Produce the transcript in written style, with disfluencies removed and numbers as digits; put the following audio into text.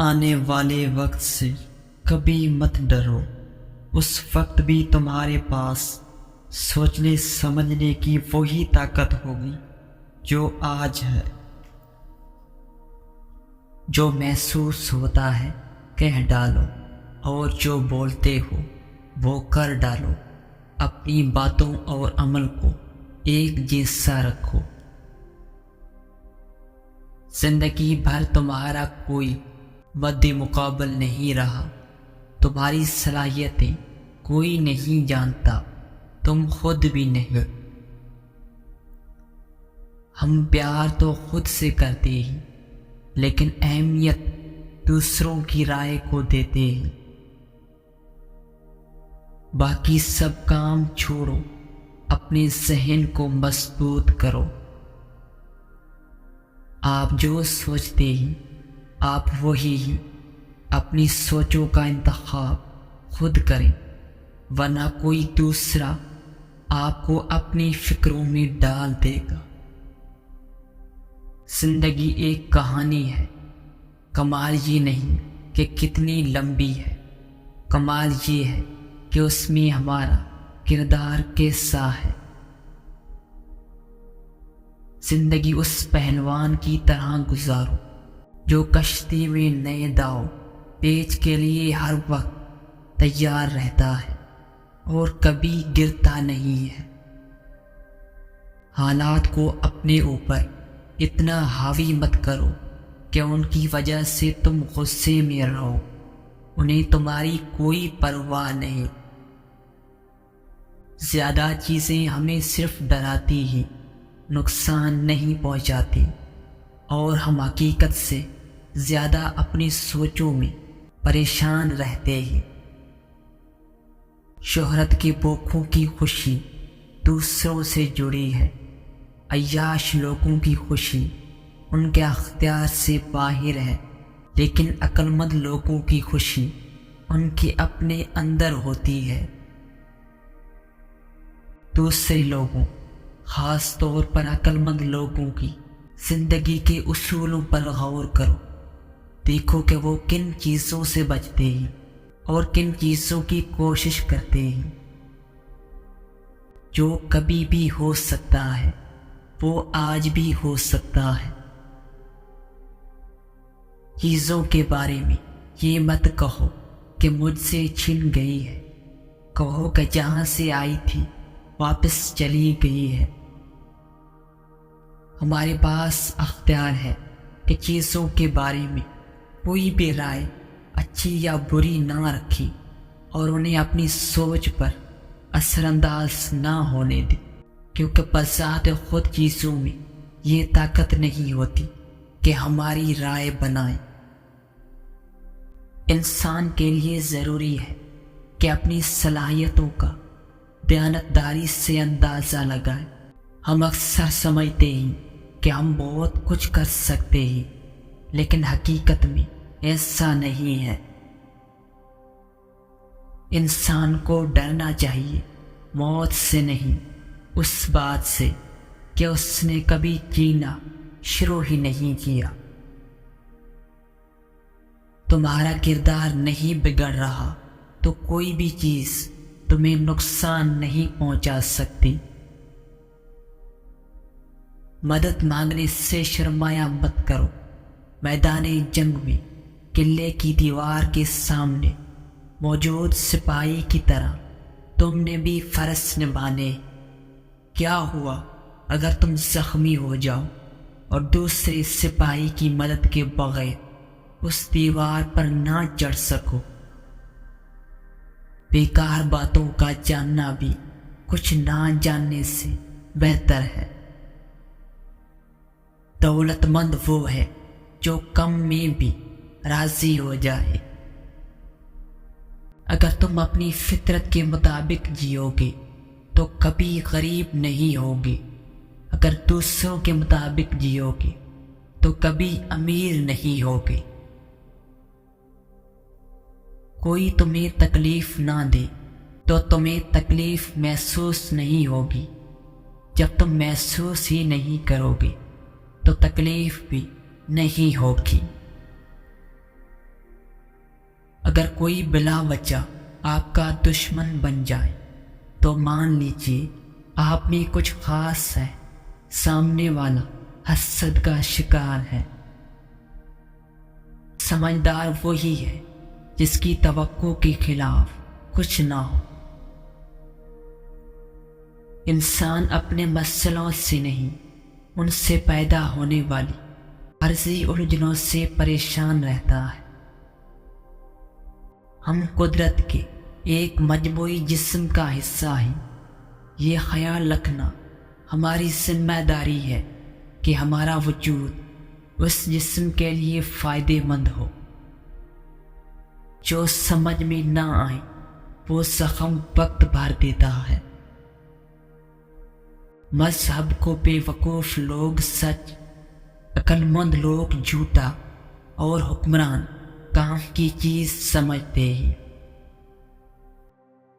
آنے والے وقت سے کبھی مت ڈرو، اس وقت بھی تمہارے پاس سوچنے سمجھنے کی وہی طاقت ہوگی جو آج ہے۔ جو محسوس ہوتا ہے کہہ ڈالو، اور جو بولتے ہو وہ کر ڈالو۔ اپنی باتوں اور عمل کو ایک جیسا رکھو۔ زندگی بھر تمہارا کوئی مد مقابل نہیں رہا، تمہاری صلاحیتیں کوئی نہیں جانتا، تم خود بھی نہیں۔ ہم پیار تو خود سے کرتے ہیں، لیکن اہمیت دوسروں کی رائے کو دیتے ہیں۔ باقی سب کام چھوڑو، اپنے ذہن کو مضبوط کرو۔ آپ جو سوچتے ہیں آپ وہی ہیں، اپنی سوچوں کا انتخاب خود کریں، ورنہ کوئی دوسرا آپ کو اپنی فکروں میں ڈال دے گا۔ زندگی ایک کہانی ہے، کمال یہ نہیں کہ کتنی لمبی ہے، کمال یہ ہے کہ اس میں ہمارا کردار کیسا ہے۔ زندگی اس پہلوان کی طرح گزارو جو کشتی میں نئے داؤ پیچ کے لیے ہر وقت تیار رہتا ہے اور کبھی گرتا نہیں ہے۔ حالات کو اپنے اوپر اتنا حاوی مت کرو کہ ان کی وجہ سے تم غصے میں رہو، انہیں تمہاری کوئی پرواہ نہیں۔ زیادہ چیزیں ہمیں صرف ڈراتی ہیں، نقصان نہیں پہنچاتی، اور ہم حقیقت سے زیادہ اپنی سوچوں میں پریشان رہتے ہیں۔ شہرت کے بوکھوں کی خوشی دوسروں سے جڑی ہے، عیاش لوگوں کی خوشی ان کے اختیار سے باہر ہے، لیکن عقل مند لوگوں کی خوشی ان کے اپنے اندر ہوتی ہے۔ دوسرے لوگوں، خاص طور پر عقل مند لوگوں کی زندگی کے اصولوں پر غور کرو، دیکھو کہ وہ کن چیزوں سے بچتے ہیں اور کن چیزوں کی کوشش کرتے ہیں۔ جو کبھی بھی ہو سکتا ہے وہ آج بھی ہو سکتا ہے۔ چیزوں کے بارے میں یہ مت کہو کہ مجھ سے چھن گئی ہے، کہو کہ جہاں سے آئی تھی واپس چلی گئی ہے۔ ہمارے پاس اختیار ہے کہ چیزوں کے بارے میں کوئی بھی رائے اچھی یا بری نہ رکھی اور انہیں اپنی سوچ پر اثر انداز نہ ہونے دے، کیونکہ بذات خود چیزوں میں یہ طاقت نہیں ہوتی کہ ہماری رائے بنائیں۔ انسان کے لیے ضروری ہے کہ اپنی صلاحیتوں کا دیانتداری سے اندازہ لگائیں۔ ہم اکثر سمجھتے ہیں کہ ہم بہت کچھ کر سکتے ہیں، لیکن حقیقت میں ایسا نہیں ہے۔ انسان کو ڈرنا چاہیے موت سے نہیں، اس بات سے کہ اس نے کبھی جینا شروع ہی نہیں کیا۔ تمہارا کردار نہیں بگڑ رہا تو کوئی بھی چیز تمہیں نقصان نہیں پہنچا سکتی۔ مدد مانگنے سے شرمایا مت کرو۔ میدان جنگ میں قلعے کی دیوار کے سامنے موجود سپاہی کی طرح تم نے بھی فرض نبھانے۔ کیا ہوا اگر تم زخمی ہو جاؤ اور دوسرے سپاہی کی مدد کے بغیر اس دیوار پر نہ چڑھ سکو؟ بیکار باتوں کا جاننا بھی کچھ نہ جاننے سے بہتر ہے۔ دولت مند وہ ہے جو کم میں بھی راضی ہو جائے۔ اگر تم اپنی فطرت کے مطابق جیو گے تو کبھی غریب نہیں ہوگے، اگر دوسروں کے مطابق جیو گے تو کبھی امیر نہیں ہوگے۔ کوئی تمہیں تکلیف نہ دے تو تمہیں تکلیف محسوس نہیں ہوگی، جب تم محسوس ہی نہیں کرو گے تو تکلیف بھی نہیں ہوگی۔ اگر کوئی بلا وجہ آپ کا دشمن بن جائے تو مان لیجیے آپ میں کچھ خاص ہے، سامنے والا حسد کا شکار ہے۔ سمجھدار وہی ہے جس کی توقع کے خلاف کچھ نہ ہو۔ انسان اپنے مسئلوں سے نہیں، ان سے پیدا ہونے والی عارضی الجھنوں سے پریشان رہتا ہے۔ ہم قدرت کے ایک مجموعی جسم کا حصہ ہیں، یہ خیال رکھنا ہماری ذمہ داری ہے کہ ہمارا وجود اس جسم کے لیے فائدہ مند ہو۔ جو سمجھ میں نہ آئے وہ زخم وقت بھر دیتا ہے۔ مذہب کو بے وقوف لوگ سچ، عقل مند لوگ جھوٹا اور حکمران کام کی چیز سمجھتے ہیں۔